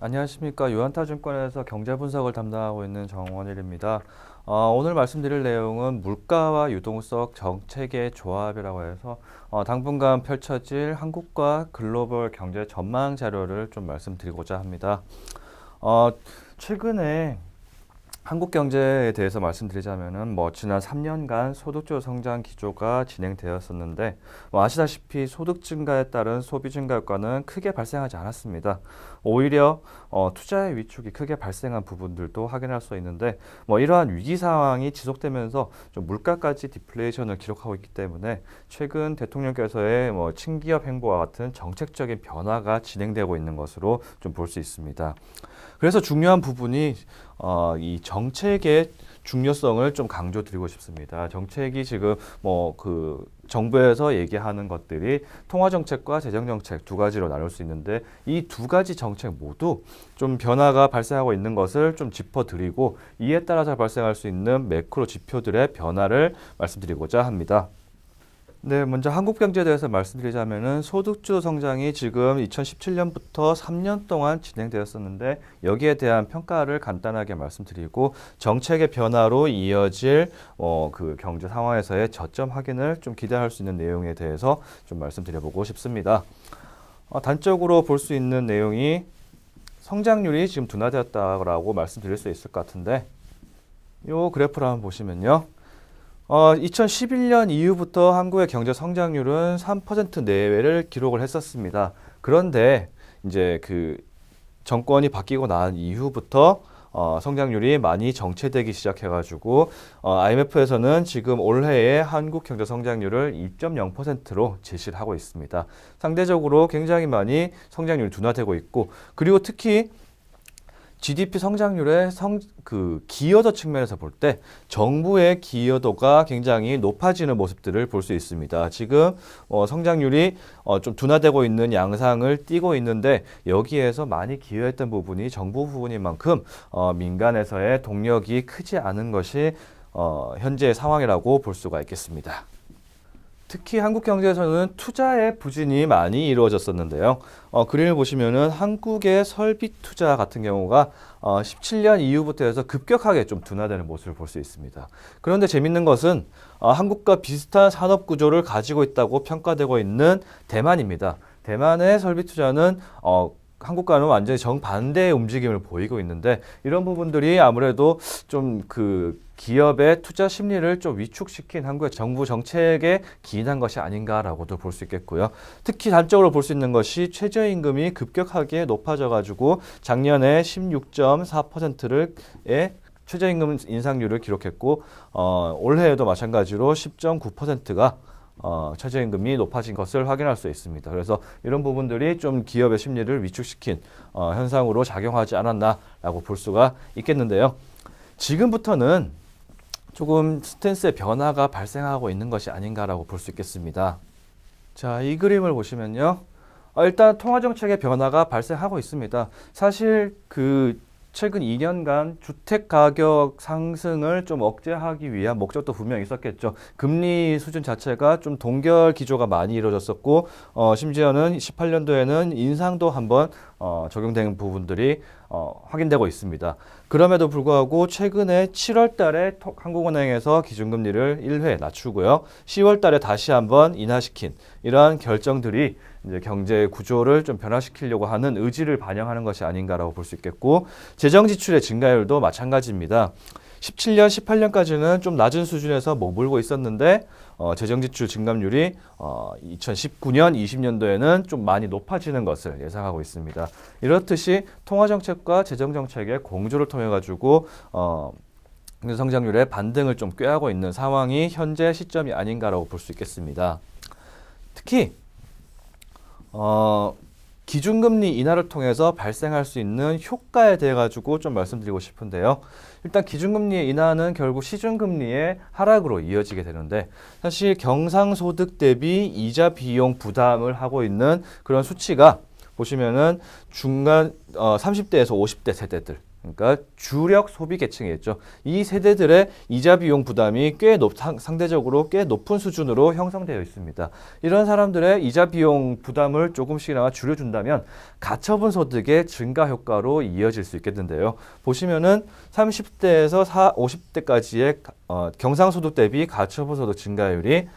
안녕하십니까. 유한타증권에서 경제분석을 담당하고 있는 정원일입니다. 오늘 말씀드릴 내용은 물가와 유동성 정책의 조합이라고 해서 당분간 펼쳐질 한국과 글로벌 경제 전망 자료를 좀 말씀드리고자 합니다. 최근에 한국 경제에 대해서 말씀드리자면은 지난 3년간 소득주 성장 기조가 진행되었었는데 아시다시피 소득 증가에 따른 소비 증가 효과는 크게 발생하지 않았습니다. 오히려 투자의 위축이 크게 발생한 부분들도 확인할 수 있는데 이러한 위기 상황이 지속되면서 좀 물가까지 디플레이션을 기록하고 있기 때문에 최근 대통령께서의 친기업 행보와 같은 정책적인 변화가 진행되고 있는 것으로 좀 볼 수 있습니다. 그래서 중요한 부분이 이 정책의 중요성을 좀 강조드리고 싶습니다. 정책이 지금 정부에서 얘기하는 것들이 통화정책과 재정정책 두 가지로 나눌 수 있는데 이 두 가지 정책 모두 좀 변화가 발생하고 있는 것을 좀 짚어드리고 이에 따라서 발생할 수 있는 매크로 지표들의 변화를 말씀드리고자 합니다. 네, 먼저 한국 경제에 대해서 말씀드리자면은 소득주 성장이 지금 2017년부터 3년 동안 진행되었었는데 여기에 대한 평가를 간단하게 말씀드리고 정책의 변화로 이어질 그 경제 상황에서의 저점 확인을 좀 기대할 수 있는 내용에 대해서 좀 말씀드려보고 싶습니다. 단적으로 볼 수 있는 내용이 성장률이 지금 둔화되었다라고 말씀드릴 수 있을 것 같은데 이 그래프를 한번 보시면요. 2011년 이후부터 한국의 경제 성장률은 3% 내외를 기록을 했었습니다. 그런데 이제 그 정권이 바뀌고 난 이후부터 성장률이 많이 정체되기 시작해가지고 IMF에서는 지금 올해의 한국 경제 성장률을 2.0%로 제시를 하고 있습니다. 상대적으로 굉장히 많이 성장률이 둔화되고 있고 그리고 특히 GDP 성장률의 기여도 측면에서 볼 때 정부의 기여도가 굉장히 높아지는 모습들을 볼 수 있습니다. 지금 성장률이 좀 둔화되고 있는 양상을 띠고 있는데 여기에서 많이 기여했던 부분이 정부 부분인 만큼 민간에서의 동력이 크지 않은 것이 현재의 상황이라고 볼 수가 있겠습니다. 특히 한국 경제에서는 투자의 부진이 많이 이루어졌었는데요. 그림을 보시면은 한국의 설비 투자 같은 경우가 17년 이후부터 해서 급격하게 좀 둔화되는 모습을 볼 수 있습니다. 그런데 재밌는 것은 한국과 비슷한 산업 구조를 가지고 있다고 평가되고 있는 대만입니다. 대만의 설비 투자는 한국과는 완전히 정반대의 움직임을 보이고 있는데 이런 부분들이 아무래도 좀 기업의 투자 심리를 좀 위축시킨 한국의 정부 정책에 기인한 것이 아닌가라고도 볼 수 있겠고요. 특히 단적으로 볼 수 있는 것이 최저임금이 급격하게 높아져가지고 작년에 16.4%의 최저임금 인상률을 기록했고 올해에도 마찬가지로 10.9%가 최저임금이 높아진 것을 확인할 수 있습니다. 그래서 이런 부분들이 좀 기업의 심리를 위축시킨 현상으로 작용하지 않았나라고 볼 수가 있겠는데요. 지금부터는 조금 스탠스의 변화가 발생하고 있는 것이 아닌가라고 볼 수 있겠습니다. 자, 이 그림을 보시면요. 일단 통화정책의 변화가 발생하고 있습니다. 사실 최근 2년간 주택 가격 상승을 좀 억제하기 위한 목적도 분명히 있었겠죠. 금리 수준 자체가 좀 동결 기조가 많이 이루어졌었고 심지어는 18년도에는 인상도 한번 적용된 부분들이 확인되고 있습니다. 그럼에도 불구하고 최근에 7월 달에 한국은행에서 기준금리를 1회 낮추고요. 10월 달에 다시 한번 인하시킨 이러한 결정들이 이제 경제 구조를 좀 변화시키려고 하는 의지를 반영하는 것이 아닌가라고 볼 수 있겠고 재정 지출의 증가율도 마찬가지입니다. 17년, 18년까지는 좀 낮은 수준에서 머물고 있었는데 재정 지출 증감률이 2019년, 20년도에는 좀 많이 높아지는 것을 예상하고 있습니다. 이렇듯이 통화 정책과 재정 정책의 공조를 통해 가지고 성장률의 반등을 좀 꾀하고 있는 상황이 현재 시점이 아닌가라고 볼 수 있겠습니다. 특히 기준금리 인하를 통해서 발생할 수 있는 효과에 대해 가지고 좀 말씀드리고 싶은데요. 일단 기준금리 인하는 결국 시중금리의 하락으로 이어지게 되는데 사실 경상소득 대비 이자 비용 부담을 하고 있는 그런 수치가 보시면은 중간 30대에서 50대 세대들 그러니까 주력 소비 계층이겠죠. 이 세대들의 이자 비용 부담이 상대적으로 꽤 높은 수준으로 형성되어 있습니다. 이런 사람들의 이자 비용 부담을 조금씩이나마 줄여준다면 가처분 소득의 증가 효과로 이어질 수 있겠는데요. 보시면은 30대에서 50대까지의 경상소득 대비 가처분 소득 증가율이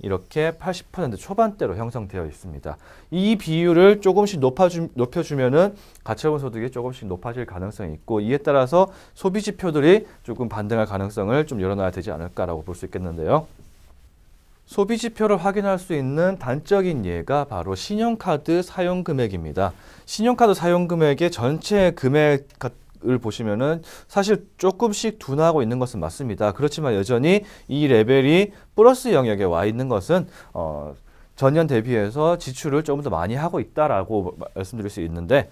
이렇게 80% 초반대로 형성되어 있습니다. 이 비율을 조금씩 높여주면은 가처분 소득이 조금씩 높아질 가능성이 있고, 이에 따라서 소비 지표들이 조금 반등할 가능성을 좀 열어놔야 되지 않을까라고 볼 수 있겠는데요. 소비 지표를 확인할 수 있는 단적인 예가 바로 신용카드 사용 금액입니다. 신용카드 사용 금액의 전체 금액을 보시면은 사실 조금씩 둔화하고 있는 것은 맞습니다. 그렇지만 여전히 이 레벨이 플러스 영역에 와 있는 것은 전년 대비해서 지출을 조금 더 많이 하고 있다라고 말씀드릴 수 있는데,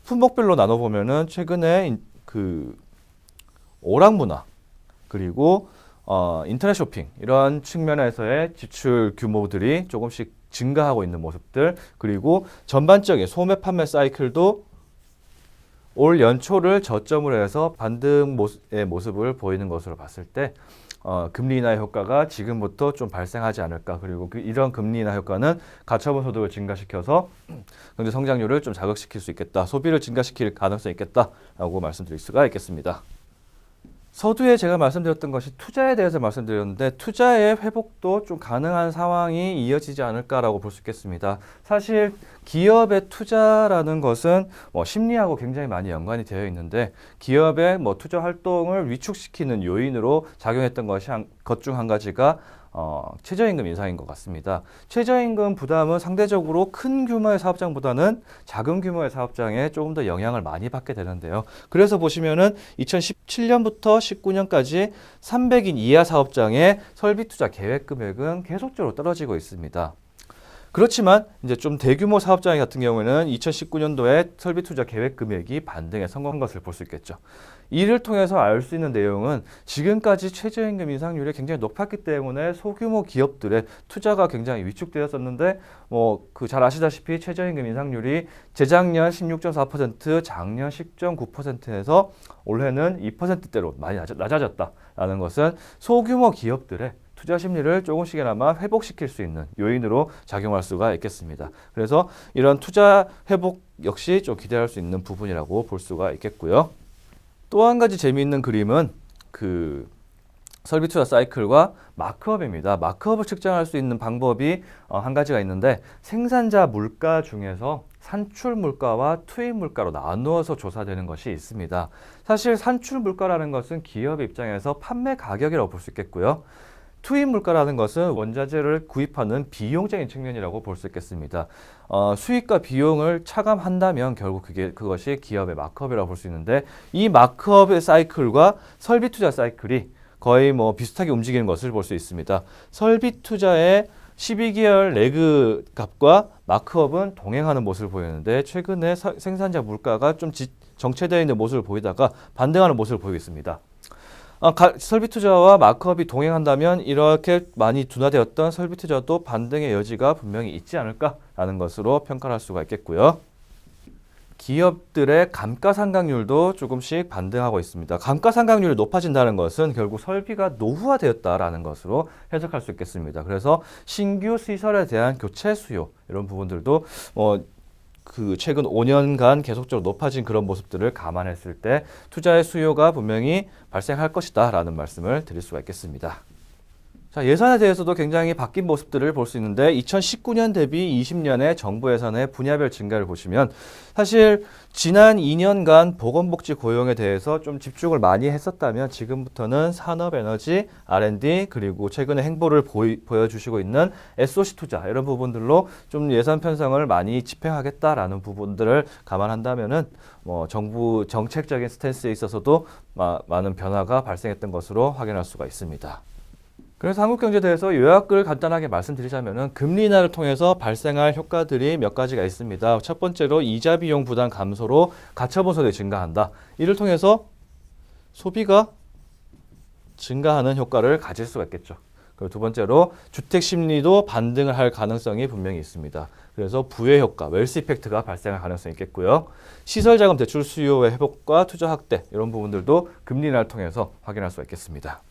품목별로 나눠보면은 최근에 그 오락문화 그리고 인터넷 쇼핑 이런 측면에서의 지출 규모들이 조금씩 증가하고 있는 모습들, 그리고 전반적인 소매 판매 사이클도 올 연초를 저점으로 해서 반등의 모습을 보이는 것으로 봤을 때 금리 인하 효과가 지금부터 좀 발생하지 않을까. 그리고 이런 금리 인하 효과는 가처분 소득을 증가시켜서 경제 성장률을 좀 자극시킬 수 있겠다. 소비를 증가시킬 가능성이 있겠다라고 말씀드릴 수가 있겠습니다. 서두에 제가 말씀드렸던 것이 투자에 대해서 말씀드렸는데, 투자의 회복도 좀 가능한 상황이 이어지지 않을까라고 볼 수 있겠습니다. 사실 기업의 투자라는 것은 심리하고 굉장히 많이 연관이 되어 있는데, 기업의 투자 활동을 위축시키는 요인으로 작용했던 것 중 한 가지가 최저임금 인상인 것 같습니다. 최저임금 부담은 상대적으로 큰 규모의 사업장보다는 작은 규모의 사업장에 조금 더 영향을 많이 받게 되는데요. 그래서 보시면은 2017년부터 19년까지 300인 이하 사업장의 설비 투자 계획 금액은 계속적으로 떨어지고 있습니다. 그렇지만 이제 좀 대규모 사업장 같은 경우에는 2019년도에 설비 투자 계획 금액이 반등에 성공한 것을 볼 수 있겠죠. 이를 통해서 알 수 있는 내용은 지금까지 최저임금 인상률이 굉장히 높았기 때문에 소규모 기업들의 투자가 굉장히 위축되었었는데, 잘 아시다시피 최저임금 인상률이 재작년 16.4%, 작년 10.9%에서 올해는 2%대로 많이 낮아졌다라는 것은 소규모 기업들의 투자 심리를 조금씩이나마 회복시킬 수 있는 요인으로 작용할 수가 있겠습니다. 그래서 이런 투자 회복 역시 좀 기대할 수 있는 부분이라고 볼 수가 있겠고요. 또 한 가지 재미있는 그림은 그 설비 투자 사이클과 마크업입니다. 마크업을 측정할 수 있는 방법이 한 가지가 있는데, 생산자 물가 중에서 산출 물가와 투입 물가로 나누어서 조사되는 것이 있습니다. 사실 산출 물가라는 것은 기업의 입장에서 판매 가격이라고 볼 수 있겠고요. 투입 물가라는 것은 원자재를 구입하는 비용적인 측면이라고 볼 수 있겠습니다. 수익과 비용을 차감한다면 결국 그것이 기업의 마크업이라고 볼 수 있는데, 이 마크업의 사이클과 설비 투자 사이클이 거의 비슷하게 움직이는 것을 볼 수 있습니다. 설비 투자의 12개월 레그 값과 마크업은 동행하는 모습을 보이는데, 최근에 생산자 물가가 좀 정체되어 있는 모습을 보이다가 반등하는 모습을 보이고 있습니다. 설비 투자와 마크업이 동행한다면 이렇게 많이 둔화되었던 설비 투자도 반등의 여지가 분명히 있지 않을까라는 것으로 평가할 수가 있겠고요. 기업들의 감가상각률도 조금씩 반등하고 있습니다. 감가상각률이 높아진다는 것은 결국 설비가 노후화되었다라는 것으로 해석할 수 있겠습니다. 그래서 신규 시설에 대한 교체 수요, 이런 부분들도 최근 5년간 계속적으로 높아진 그런 모습들을 감안했을 때 투자의 수요가 분명히 발생할 것이다 라는 말씀을 드릴 수가 있겠습니다. 자, 예산에 대해서도 굉장히 바뀐 모습들을 볼 수 있는데, 2019년 대비 20년의 정부 예산의 분야별 증가를 보시면 사실 지난 2년간 보건복지 고용에 대해서 좀 집중을 많이 했었다면 지금부터는 산업에너지, R&D, 그리고 최근에 행보를 보여주시고 있는 SOC 투자, 이런 부분들로 좀 예산 편성을 많이 집행하겠다라는 부분들을 감안한다면은 정부 정책적인 스탠스에 있어서도 많은 변화가 발생했던 것으로 확인할 수가 있습니다. 그래서 한국경제에 대해서 요약을 간단하게 말씀드리자면은 금리 인하를 통해서 발생할 효과들이 몇 가지가 있습니다. 첫 번째로 이자 비용 부담 감소로 가처분 소득이 증가한다. 이를 통해서 소비가 증가하는 효과를 가질 수가 있겠죠. 그리고 두 번째로 주택 심리도 반등을 할 가능성이 분명히 있습니다. 그래서 부의 효과, 웰스 이펙트가 발생할 가능성이 있겠고요. 시설 자금 대출 수요의 회복과 투자 확대 이런 부분들도 금리 인하를 통해서 확인할 수가 있겠습니다.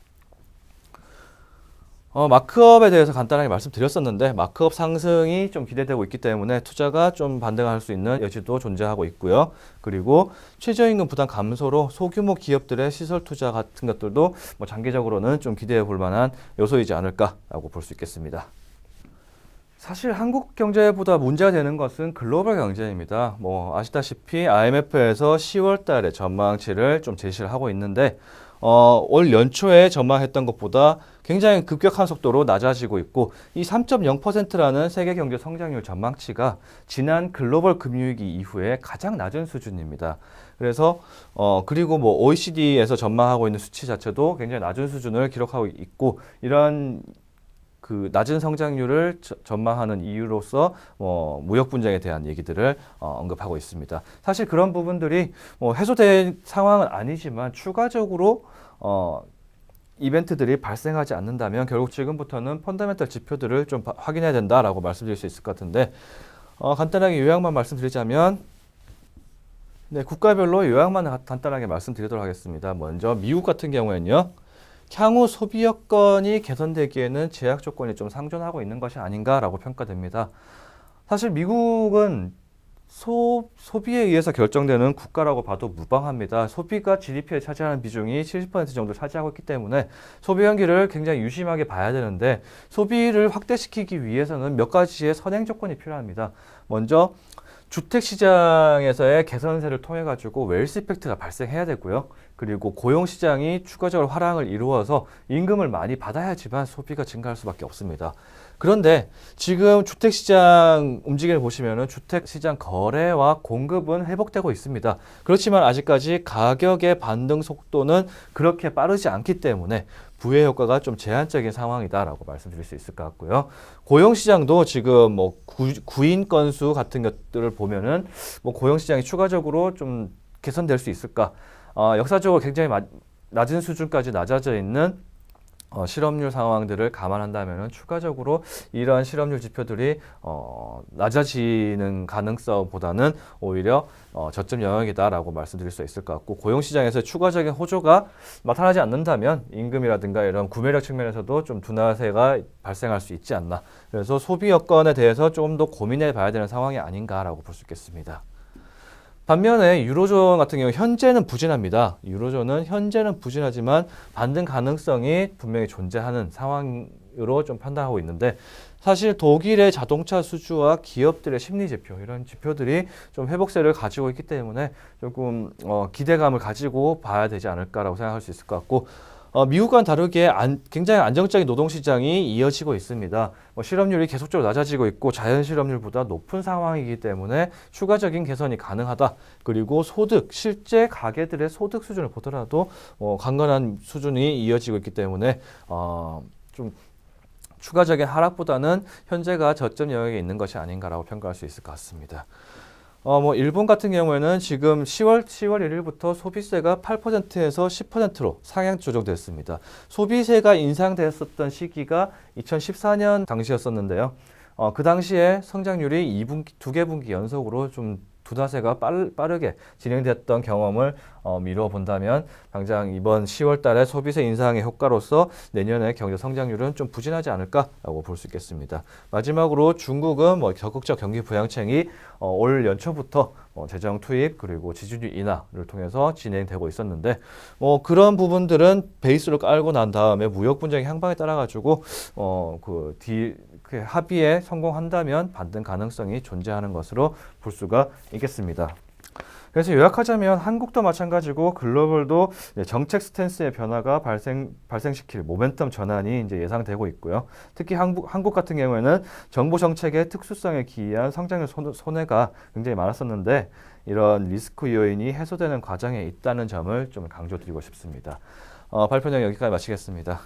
마크업에 대해서 간단하게 말씀드렸었는데 마크업 상승이 좀 기대되고 있기 때문에 투자가 좀 반등할 수 있는 여지도 존재하고 있고요. 그리고 최저임금 부담 감소로 소규모 기업들의 시설 투자 같은 것들도 뭐 장기적으로는 좀 기대해 볼 만한 요소이지 않을까라고 볼 수 있겠습니다. 사실 한국 경제보다 문제가 되는 것은 글로벌 경제입니다. 뭐 아시다시피 IMF에서 10월 달에 전망치를 좀 제시를 하고 있는데 올 연초에 전망했던 것보다 굉장히 급격한 속도로 낮아지고 있고 이 3.0%라는 세계 경제 성장률 전망치가 지난 글로벌 금융위기 이후에 가장 낮은 수준입니다. 그래서 그리고 뭐 OECD에서 전망하고 있는 수치 자체도 굉장히 낮은 수준을 기록하고 있고 이런 그 낮은 성장률을 전망하는 이유로서 무역 분쟁에 대한 얘기들을 언급하고 있습니다. 사실 그런 부분들이 해소된 상황은 아니지만 추가적으로 이벤트들이 발생하지 않는다면 결국 지금부터는 펀더멘털 지표들을 좀 확인해야 된다라고 말씀드릴 수 있을 것 같은데 간단하게 요약만 말씀드리자면 네, 국가별로 요약만 간단하게 말씀드리도록 하겠습니다. 먼저 미국 같은 경우에는요. 향후 소비 여건이 개선되기에는 제약 조건이 좀 상존하고 있는 것이 아닌가라고 평가됩니다. 사실 미국은 소비에 의해서 결정되는 국가라고 봐도 무방합니다. 소비가 GDP에 차지하는 비중이 70% 정도 차지하고 있기 때문에 소비 경기를 굉장히 유심하게 봐야 되는데 소비를 확대시키기 위해서는 몇 가지의 선행 조건이 필요합니다. 먼저 주택 시장에서의 개선세를 통해 가지고 웰스 이펙트가 발생해야 되고요. 그리고 고용 시장이 추가적으로 활황을 이루어서 임금을 많이 받아야지만 소비가 증가할 수밖에 없습니다. 그런데 지금 주택 시장 움직임을 보시면은 주택 시장 거래와 공급은 회복되고 있습니다. 그렇지만 아직까지 가격의 반등 속도는 그렇게 빠르지 않기 때문에 부의 효과가 좀 제한적인 상황이다라고 말씀드릴 수 있을 것 같고요. 고용 시장도 지금 뭐 구인 건수 같은 것들을 보면은 뭐 고용 시장이 추가적으로 좀 개선될 수 있을까? 역사적으로 굉장히 낮은 수준까지 낮아져 있는 실업률 상황들을 감안한다면 추가적으로 이러한 실업률 지표들이 낮아지는 가능성보다는 오히려 저점 영역이다라고 말씀드릴 수 있을 것 같고 고용시장에서 추가적인 호조가 나타나지 않는다면 임금이라든가 이런 구매력 측면에서도 좀 둔화세가 발생할 수 있지 않나. 그래서 소비 여건에 대해서 조금 더 고민해 봐야 되는 상황이 아닌가라고 볼 수 있겠습니다. 반면에 유로존 같은 경우 현재는 부진합니다. 유로존은 현재는 부진하지만 반등 가능성이 분명히 존재하는 상황으로 좀 판단하고 있는데 사실 독일의 자동차 수주와 기업들의 심리 지표 이런 지표들이 좀 회복세를 가지고 있기 때문에 조금 기대감을 가지고 봐야 되지 않을까라고 생각할 수 있을 것 같고 미국과는 다르게 굉장히 안정적인 노동시장이 이어지고 있습니다. 실업률이 계속적으로 낮아지고 있고 자연 실업률보다 높은 상황이기 때문에 추가적인 개선이 가능하다. 그리고 실제 가계들의 소득 수준을 보더라도 강건한 수준이 이어지고 있기 때문에 좀 추가적인 하락보다는 현재가 저점 영역에 있는 것이 아닌가라고 평가할 수 있을 것 같습니다. 일본 같은 경우에는 지금 10월 1일부터 소비세가 8%에서 10%로 상향 조정됐습니다. 소비세가 인상됐었던 시기가 2014년 당시였었는데요. 그 당시에 성장률이 2개 분기 연속으로 좀 둔화세가 빠르게 진행됐던 경험을 미루어 본다면 당장 이번 10월 달에 소비세 인상의 효과로서 내년의 경제 성장률은 좀 부진하지 않을까라고 볼 수 있겠습니다. 마지막으로 중국은 적극적 경기 부양책이 올 연초부터 재정 투입 그리고 지준율 인하를 통해서 진행되고 있었는데 그런 부분들은 베이스로 깔고 난 다음에 무역 분쟁의 향방에 따라 가지고 그 합의에 성공한다면 반등 가능성이 존재하는 것으로 볼 수가 있겠습니다. 그래서 요약하자면 한국도 마찬가지고 글로벌도 정책 스탠스의 변화가 발생시킬 모멘텀 전환이 이제 예상되고 있고요. 특히 한국 같은 경우에는 정부 정책의 특수성에 기이한 성장률 손해가 굉장히 많았었는데 이런 리스크 요인이 해소되는 과정에 있다는 점을 좀 강조드리고 싶습니다. 발표는 여기까지 마치겠습니다.